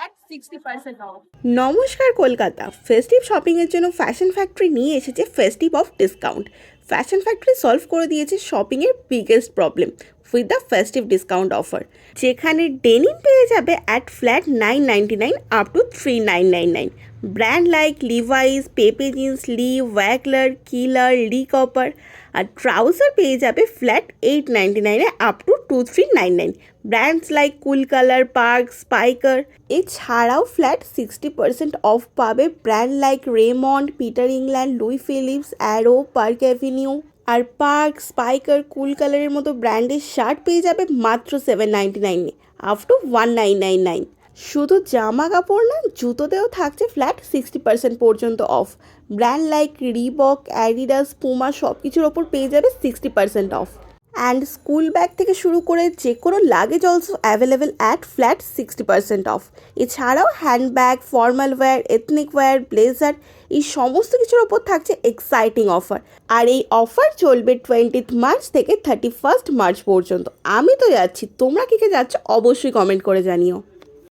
flat 60% off. নমস্কার Kolkata. Festive শপিংয়ের জন্য ফ্যাশন ফ্যাক্টরি নিয়ে এসেছে festive off discount. Fashion factory solve করে দিয়েছে শপিংয়ের biggest problem with the festive discount offer, যেখানে ডেনিম পেয়ে যাবে at flat 999 up to 3999। Brand like Levi's, Pepe jeans, Lee, Wrangler, Killer, Lee Cooper. আর ট্রাউজার পেয়ে যাবে flat 899 up to 2399। Brands like cool colour, Parx, Spykar. এছাড়াও flat 60% off পাবে brand like Raymond, Peter England, Louis Philippe, Arrow, Park avenue. আর park, স্পাইকার, কুল কালারের মতো ব্র্যান্ডের shirt পেয়ে যাবে মাত্র 799 আপ টু 1999। শুধু জামা কাপড় না, জুতোতেও থাকছে ফ্ল্যাট 60% পর্যন্ত of. Brand like Reebok, Adidas, Puma সব কিছুর ওপর পেয়ে যাবে 60% অফ। অ্যান্ড স্কুল ব্যাগ থেকে শুরু করে যে কোনো luggage also available at flat 60% off. এছাড়াও handbag, formal wear, ethnic wear, blazer এই সমস্ত কিছুর ওপর থাকছে এক্সাইটিং অফার। আর এই অফার চলবে 20 মার্চ থেকে 31 মার্চ পর্যন্ত। আমি তো যাচ্ছি, তোমরা কে কে যাচ্ছ অবশ্যই কমেন্ট করে জানিও।